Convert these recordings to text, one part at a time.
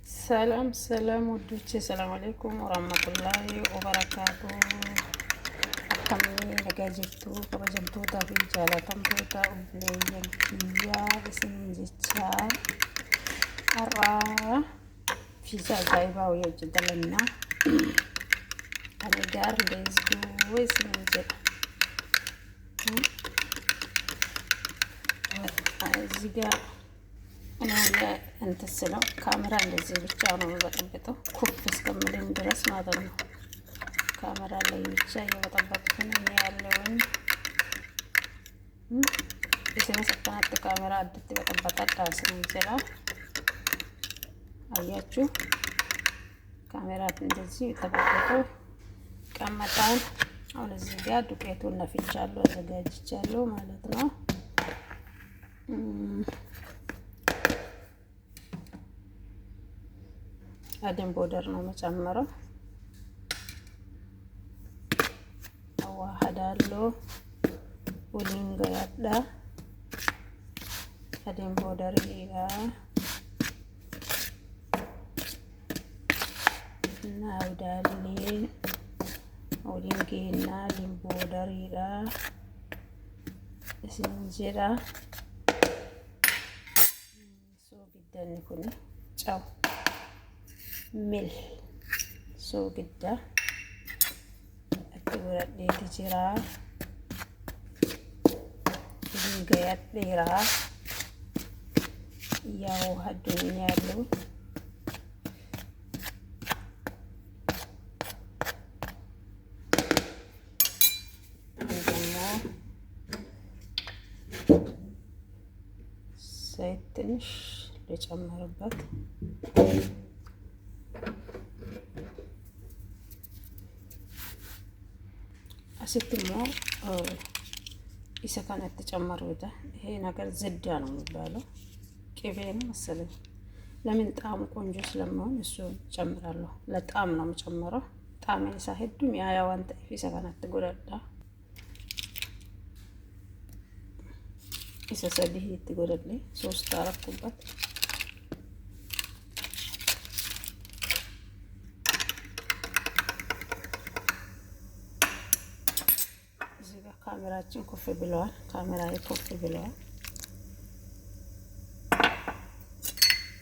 ሰላም ውዶቼ፣ ሰላም አለይኩም ወራህመቱላሂ ወበረካቱ። akkami nagaa jirtu kabajamtoota fi jaalatamtoota obboleeyyan kiyyaa isin jechaa har'aa fiisaa ajaa'ibaa wayii hojjetalannaa ani gaar leesduu isin jedha እዚህ ጋር እንትን ስለው ካሜራ እንደዚህ ብቻ ነው የምበጠብጠው ኩፍ እስከምልኝ ድረስ ማለት ነው። ካሜራ ላይ ብቻ እየበጠበጥኩ ነው ያለውን እስከ ሰዓት ካሜራ አድት በጠበጣ ዳስን ይችላል። አያችሁ ካሜራ እንደዚህ ተበጥብጦ ቀመጣን። አሁን እዚህ ጋር ዱቄቱን ነፍቻለሁ አዘጋጅቻለሁ ማለት ነው። አደም ቦደር ነው መጨመረው። አዋህዳለሁ ወሊንጋ ያዳ አደም ቦደር ይጋ እና አውዳሌ ወሊንጌና ሊም ቦደር ይጋ ሲንጀራ ሶግደን ኩኒ ጫው ሚል ሶግዳ አትወራዴት ጅራ ድንጋያት ዴራ ያው ሀዱን ያለው ትንሽ ልጨምርበት። አስጥሞ ኢሰካን ተጨመሩት። ይሄ ነገር ዝዳ ነው የሚባለው፣ ቅቤ ነው መሰለኝ። ለምን ጣዕሙ ቆንጆ ስለሚሆን እሱን ጨምራለሁ። ለጣዕም ነው የምጨምረው። ጣዕም ሳይሄዱም ያያዋን ኢሰካን ተጎዳዳ ኢሰሰዲህ ይትጎደለ ሶስት አረኩበት። እዚህ ጋር ካሜራችን ኮፍ ብለዋል። ካሜራዬ ኮፍ ብለዋል።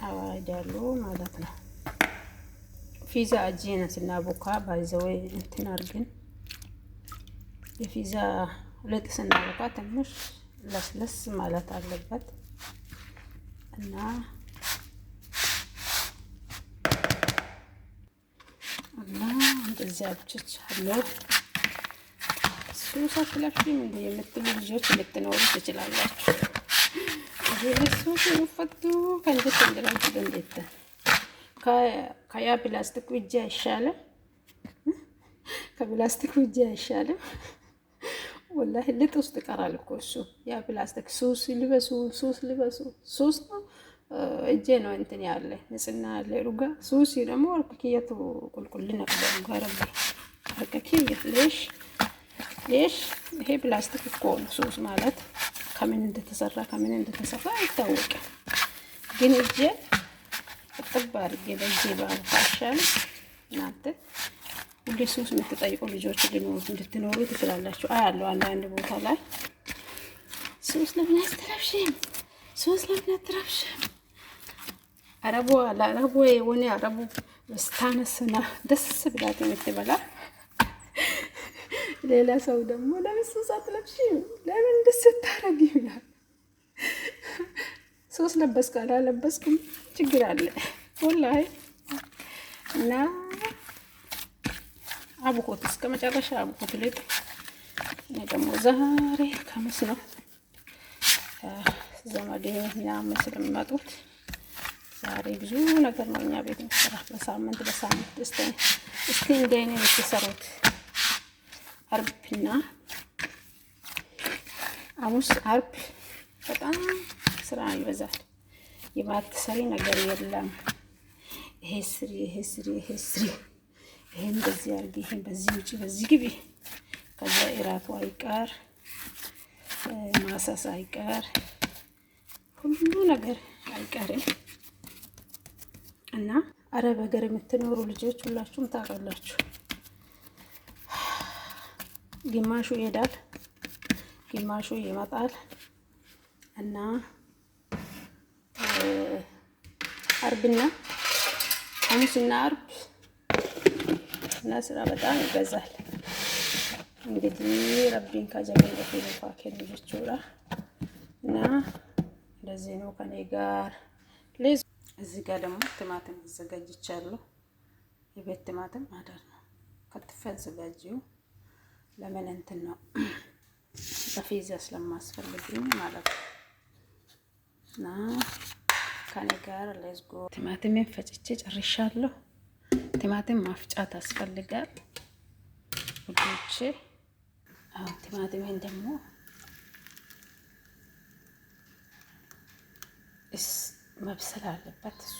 አዋይዳለሁ ማለት ነው። ፒዛ አጂና ስናቦካ ባይዘው እንትን አርገን የፒዛ ለጥ ስናቦካ ትንሽ ለስለስ ማለት አለበት እና እንደዚህ አብቻለሁ። ሱሳ ፍላፊም እንደ የምትሉ ልጆች ልትኖሩ ትችላላችሁ። ሱስ ፈቱ ከንጀት እንደላችሁ እንዴት ከያ ፕላስቲክ ብቻ አይሻልም? ከፕላስቲክ ብቻ አይሻልም? ወላሂ ልጥ ውስጥ ቀራል እኮ እሱ። ያ ፕላስቲክ ሱስ ልበሱ ሱስ ነው። እጄ ነው እንትን ያለ ንጽህና ያለ ሩጋ ሱስ ደግሞ አርከኪያቱ ቁልቁል ነበር ጋረብ አርከኪያ ሌሽ ይሄ ፕላስቲክ እኮ ነው። ሱስ ማለት ከምን እንደተሰራ አይታወቅም። ግን እጄ ጥብ አድርጌ በእጄ ባፋሻል እናንተ ሁሌ ሱስ የምትጠይቁ ልጆች እንድትኖሩ ትችላላችሁ። አያለው አንዳንድ ቦታ ላይ ሱስ ለምን አትረብሽም? ሱስ ለምን አትረብሽም? አረቡ ለአረቡ የሆነ አረቡ ስታነስና ደስ ብላት የምትበላ ሌላ ሰው ደግሞ ለምን ሱስ አትለብሽም? ለምን ደስ ታረጊ ይላል። ሱስ ለበስኩ አላለበስኩም ችግር አለ ወላሂ። እና አቡኮት እስከ መጨረሻ አቡኮት ልጥ እኔ ደግሞ ዛሬ ከመስ ነው ዘመዴ ምናምን ስለሚመጡት ዛሬ ብዙ ነገር ነው እኛ ቤት የሚሰራ። በሳምንት እስቲ እንደኔ የምትሰሩት አርብና ሐሙስ አርብ በጣም ስራ ይበዛል። የማትሰሪ ነገር የለም። ይሄ ስሪ ይሄን በዚህ አርጊ፣ ይሄን በዚህ ውጪ፣ በዚህ ግቢ። ከዛ እራቱ አይቀር ማሳስ አይቀር ሁሉ ነገር አይቀርም። እና አረብ ሀገር የምትኖሩ ልጆች ሁላችሁም ታውቃላችሁ። ግማሹ ይሄዳል፣ ግማሹ ይመጣል እና አርብና ሐሙስና አርብ እና ስራ በጣም ይበዛል። እንግዲህ ረቢን ካጀገን ለፊልፋ ከልጆቹራ እና እንደዚህ ነው ከኔ ጋር ሌዝ። እዚህ ጋር ደግሞ ቲማቲም አዘጋጅቻለሁ። የቤት ቲማቲም ማደር ነው ከትፈ አዘጋጅው። ለምን እንትን ነው በፊዛ ስለማስፈልግኝ ማለት ነው። እና ከኔ ጋር ሌዝ ጎ። ቲማቲሜን ፈጭቼ ጨርሻለሁ። ቲማቲም ማፍጫት ያስፈልጋል ውዶቼ። አሁን ቲማቲሜን ደግሞ መብሰል አለበት። እሱ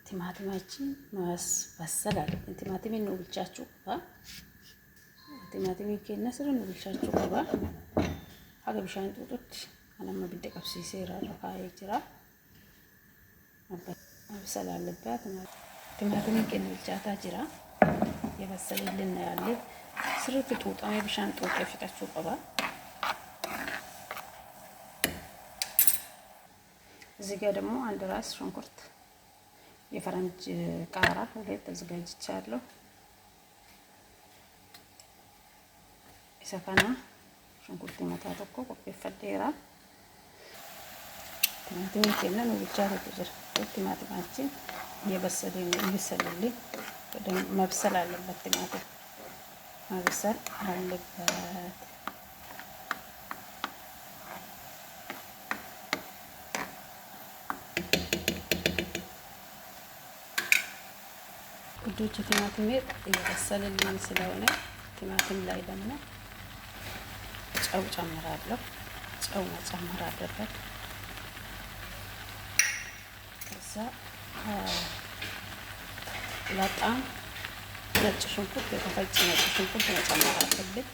ቲማቲማችን መበሰል አለበት። ቲማቲሜን ነው ብቻችሁ ቲማቲሜን ከነስር ነው ብቻችሁ ገባ አገብሻን ጡጡት አለማ ቢደቀብሲ ሲራራ ካይጅራ መብሰል አለበት። ቲማቲሜን ከነብቻታ ጅራ የበሰለልን ነው ያለ ስርት ጡጣ ብሻን ጡጣ ፍታችሁ ገባ። እዚህ ጋር ደግሞ አንድ ራስ ሽንኩርት የፈረንጅ ቃራ ሁለት አዘጋጅቻለሁ። ሰፋና ሽንኩርት መታተኮ ቆፌ ፈዴራ ቲማቲም ከነን ብቻ ተጀር ቲማቲማችን የበሰለኝ ይበሰልልኝ። መብሰል አለበት። ቲማቲም መብሰል አለበት። ውዶች ቲማቲም እየበሰለልኝ ስለሆነ ቲማቲም ላይ ደግሞ ጨው ጨምራለሁ። ጨው መጨመር አለበት። ከዛ በጣም ነጭ ሽንኩርት የተፈጨ ነጭ ሽንኩርት መጨመር አለብን።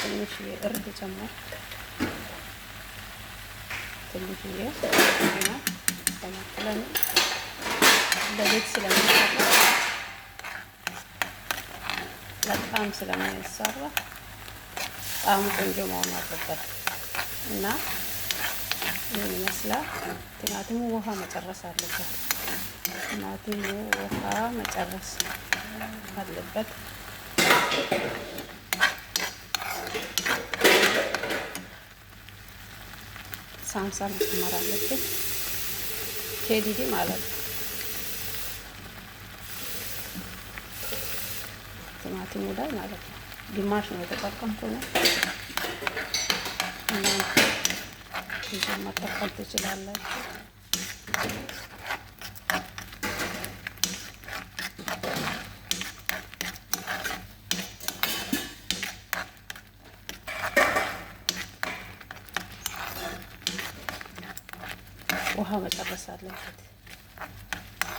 ትንሽ እርድ ጨመር ትንሽ ይሄና ተመጥለን ለቤት ስለሚሰራ በጣም ስለሚሰራ ጣዕሙ ቆንጆ መሆን አለበት እና ምን ይመስላል። ቲማቲሙ ውሃ መጨረስ አለበት። ቲማቲሙ ውሃ መጨረስ አለበት። ሳምሳ መጨመር አለበት። ኬዲዲ ማለት ነው። ቲማቲሙ ላይ ማለት ነው። ግማሽ ነው የተጠቀምኩት ነው። እናንተ ይሄ መጠቀም ትችላላችሁ። ውሃ መጨረስ አለበት።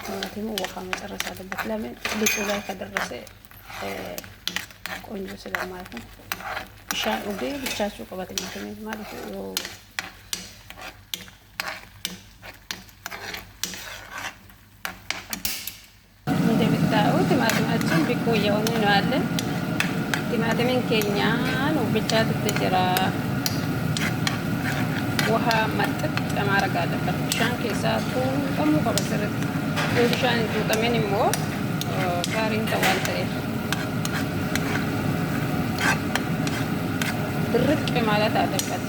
ቲማቲሙ ውሃ መጨረስ አለበት። ለምን ሊጡ ላይ ከደረሰ ቆንጆ ስለማይሆን ሻን ወደ ብቻችሁ ቀባት ቲማቲም ማለት ነው። እንደምታዩት ቲማቲማችን ቢቆየው ነው ያለ ቲማቲምን ከኛ ነው ብቻ ትጀራ ውሃ መጥጥ ማድረግ አለበት። ሻን ከሳቱ ቀሙ ከበሰረት ሻን ጡጠመን ሞ ጋሪን ተዋልተ ድርቅ ማለት አለበት።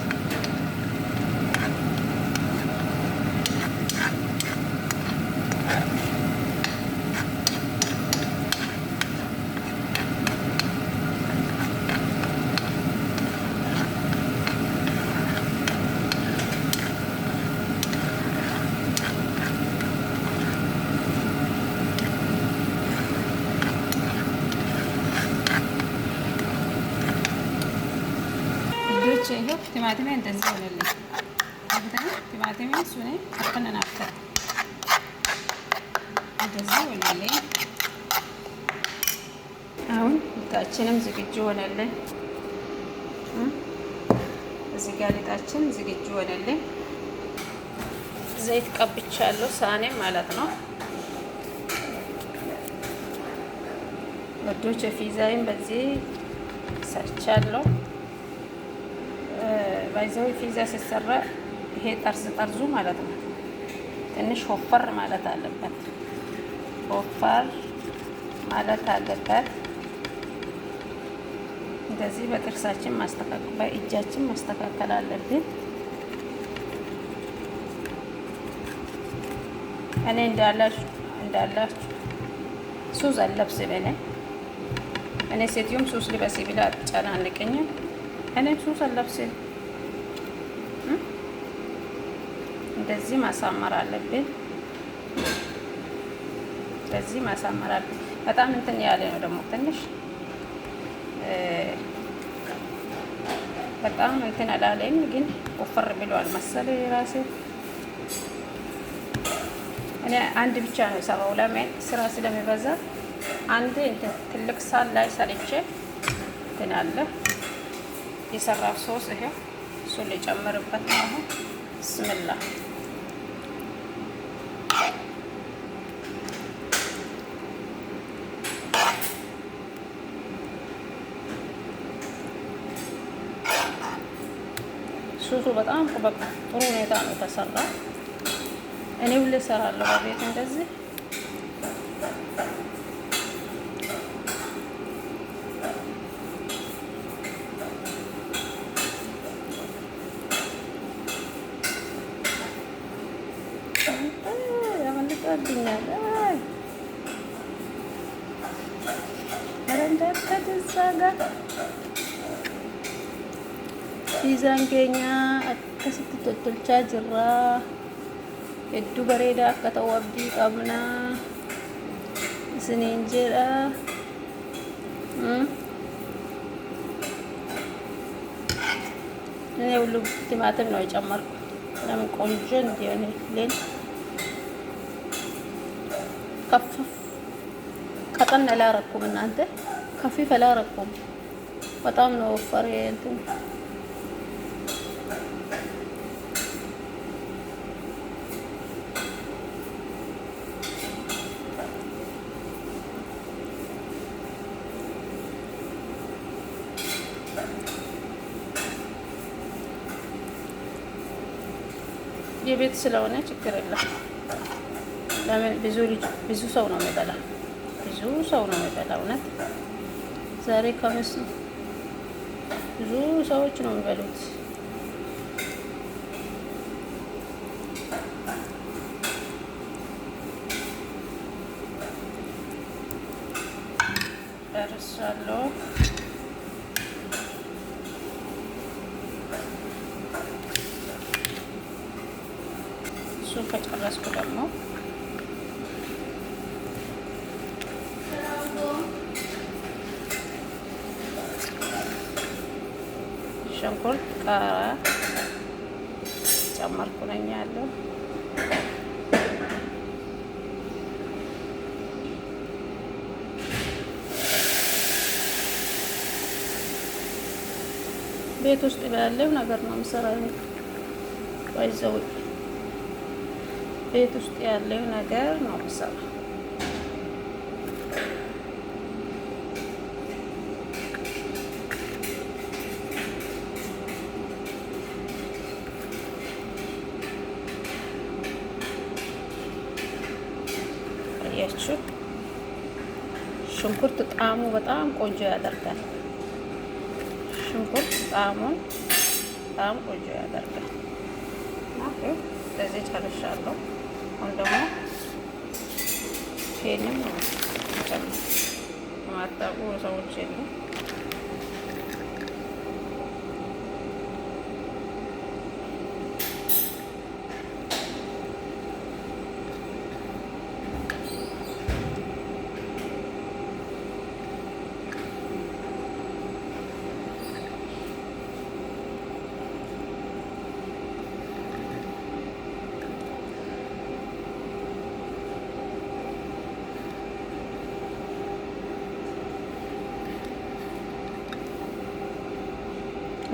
ይሄ ቲማቲም እንደዚህ ሆነልኝ። አብተን ቲማቲም ሱኔ አከነናፈ እንደዚህ ሆነልኝ። አሁን ሊጣችንም ዝግጁ ሆነልን። እዚህ ጋር ሊጣችን ዝግጁ ሆነልን። ዘይት ቀብቻለሁ፣ ሳኔም ማለት ነው ወዶች። ፊዛይም በዚህ ሰርቻለሁ። ባይዘው ፊዛ ሲሰራ ይሄ ጠርዙ ማለት ነው ትንሽ ወፈር ማለት አለበት። ወፈር ማለት አለበት። እንደዚህ በጥርሳችን ማስተካከል፣ በእጃችን ማስተካከል አለብን። እኔ እንዳላችሁ ሱስ አለብስም። እኔ ሴትዮም ሱስ ልበሲ ብላ ጨናንቀኝ። እኔም ሱስ አለብስም። እንደዚህ ማሳመር አለብን። እንደዚህ ማሳመር አለብን። በጣም እንትን ያለ ነው ደግሞ ትንሽ በጣም እንትን አላለኝ፣ ግን ወፈር ብሏል መሰለኝ ራሴ። እኔ አንድ ብቻ ነው የሰራው። ለምን ስራ ስለሚበዛ አንድ እንትን ትልቅ ሳል ላይ ሰርቼ እንትን አለ የሰራው ሶስ ይሄ እሱን ልጨምርበት ነው አሁን። ብስምላ ሱሱ በጣም በቃ ጥሩ ሁኔታ ነው የተሰራ። እኔ ሁሌ እሰራለሁ በቤት እንደዚህ። ያመልጣብኛል። ረንዳከትዛ ጋር ፊዛን keenya akkasitti tottolchaa jirra. Hedduu bareedaa akka ta'u abdii qabna isiniin jedha. እኔ ሁሉ ቲማቲም ነው የጨመርኩ። ለምን ቆንጆ እንዲሆንልን ከፍ ቀጠን አላረኩም። እናንተ ከፊፍ አላረኩም። በጣም ነው ወፈረ እንትን የቤት ስለሆነ ችግር የለም። ለምን ብዙ ሰው ነው የሚበላ፣ ብዙ ሰው ነው የሚበላ። እውነት ዛሬ ከመስ ብዙ ሰዎች ነው የሚበሉት። ጨርሻለሁ። እሱን ከጨረስኩ ደግሞ ሽንኩርት፣ ቃሪያ ጨመርኩ ነኝ ያለው። ቤት ውስጥ ያለው ነገር ነው የምሰራው። ወይዘው ቤት ውስጥ ያለው ነገር ነው የምሰራው። ያችሁ ሽንኩርት ጣዕሙ በጣም ቆንጆ ያደርጋል። ሽንኩርት ጣዕሙን በጣም ቆንጆ ያደርጋል። ስለዚህ ጨርሻለሁ። አሁን ደግሞ ይሄንን ማታቁ ሰዎች የሉ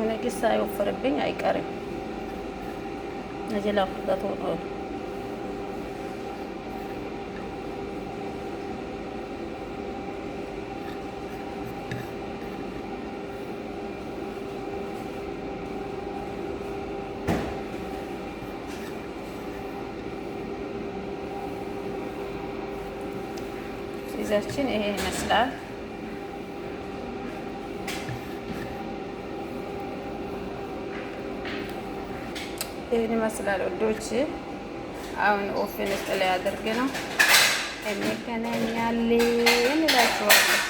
ነግስ ሳይወፍርብኝ አይቀርም። ነጀላ ፍርዳቶ ነው ይዛችን ይሄን ይመስላል። ይሄን ይመስላል ወዶች። አሁን ኦፍን ውስጥ ላይ አድርጌ ነው እንገናኛለን እላችኋለሁ።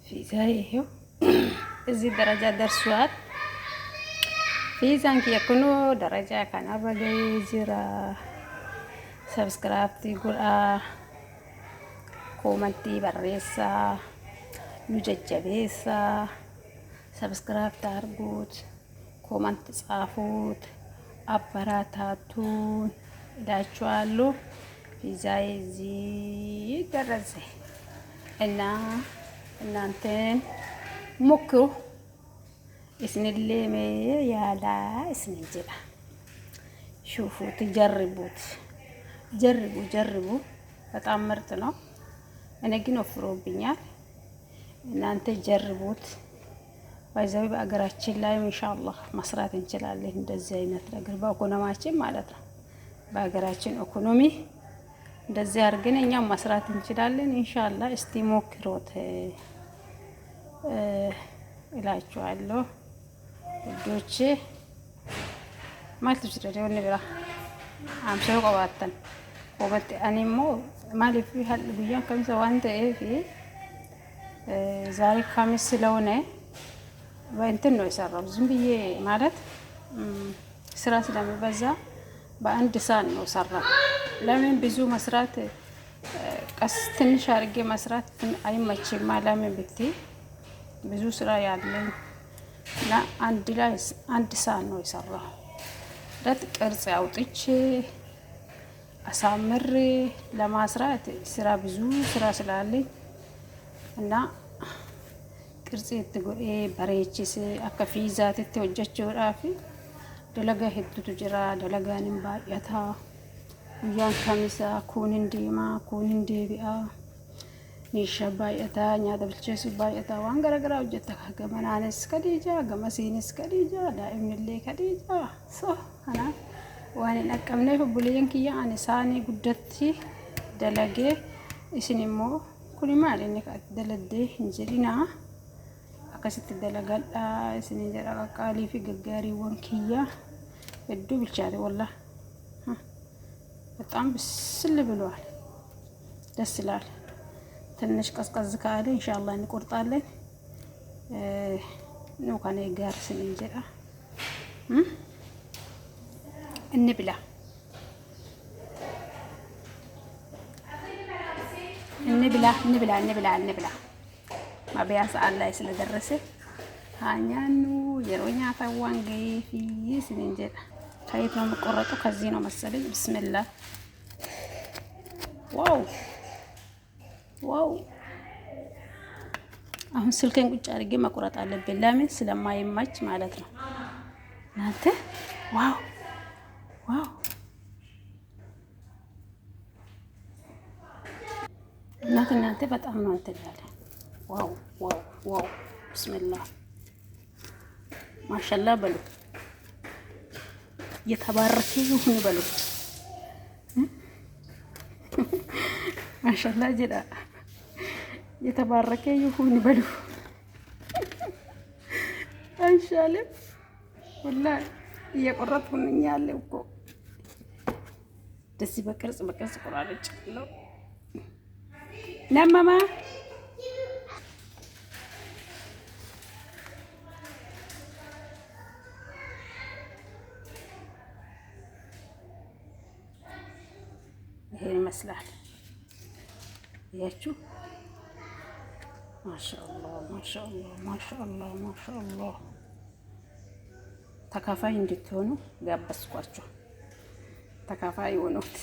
ፊዛ ይሄው እዚህ ደረጃ ደርሷል። ፊዛን ከኩኖ ደረጃ ካናበገ ጅራ ሰብስክራይብ ጉዳ ኮመንቲ በሬሳ ኑጀጀቤሳ ሰብስክራይብ ታርጉት፣ ኮመንት ጻፉት፣ አበራታቱን እላችኋለሁ። ፊዛዬ እዚህ ደረሰ እና እናንተን ሞክሩ። እስንሌሜ ያላ እስንጅላ ሹፉት፣ ጀርቡት፣ ጀርቡ። በጣም ምርጥ ነው። እኔ ግን ወፍሮብኛል። እናንተ ጀርቡት። ባይዘው በአገራችን ላይ ኢንሻአላህ መስራት እንችላለን። እንደዚህ አይነት ነገር በኢኮኖሚያችን ማለት ነው። በአገራችን ኢኮኖሚ እንደዚህ አድርገን እኛም መስራት እንችላለን ኢንሻአላህ። እስቲ ሞክሩት እላችኋለሁ ውዶቼ። ማለት ትችላለህ ወንብራ አምሰው ቀባተን ወበቴ አኒሞ ማለፊ ሀል ብያን ከምሰ ዋንተ ኤፊ ዛሬ ካሚስ ስለሆነ በእንትን ነው የሰራው። ዝም ብዬ ማለት ስራ ስለሚበዛ በአንድ ሰዓት ነው ሰራው። ለምን ብዙ መስራት ቀስ ትንሽ አድርጌ መስራት አይመችም። ለምን ብትይ ብዙ ስራ ያለን እና አንድ ሰዓት ነው የሰራው። ቅርጽ አውጥቼ አሳምሬ ለማስራት ብዙ ስራ ስላለኝ እና ቅርጽ ትጎኤ በሬችስ አካ ፊዛት ተወጀችውራፊ ደለጋ ሄዱቱ ጅራ ደለጋንም ባያታ ጉያን ከሚሳ ኩን እንዲማ ኩን እንዲቢአ ኒሻ ባያታ ኛዳ ብልቼሱ ባያታ ዋን ገረገራ ወጀታ ገመናነስ ከዲጃ ገመሲንስ ከዲጃ ዳኢምንሌ ከዲጃ ሶ አና ዋን ነቀምኔ ቡሊየን ኪያ አነሳኒ ጉደቲ ደለጌ እስኒሞ ኩኒ ማለኒ ከደለዴ እንጀሪና akkasitti dalagadha isinin jedha qaqqaalii fi gaggaariiwwan kiyya hedduu bilchaate wallah በጣም ብስል ብሏል። ደስ ይላል። ትንሽ ቀዝቀዝ ካለ ኢንሻአላህ እንቆርጣለን ነው ከኔ ጋር ስንን jedha እንብላ ማብያ ሰዓት ላይ ስለደረሰ አኛኑ የሮኛ ታዋንጌ ፊስ እንጀራ ከየት ነው የምቆረጠው? ከዚህ ነው መሰለኝ። ቢስሚላህ ዋው አሁን ስልኬን ቁጭ አድርጌ መቆረጥ አለብኝ። ለምን ስለማይመች ማለት ነው። እናንተ ዋው እናንተ በጣም ነው እንትን ያለ ዋው ቢስሚላህ ማሻአላህ በሉ። የተባረከ ይሁን በሉ። ማሻአላህ ጀዳ የተባረከ ይሁን በሉ። አይሻልም? ወላሂ እየቆረጥኩኝ ያለው እኮ ደስ በቅርጽ ቆራረጭ ነው ለማማ ይሄን ይመስላል። ያችሁ ማሻአላህ ተካፋይ እንድትሆኑ ጋበዝኳችሁ። ተካፋይ ሆኑት።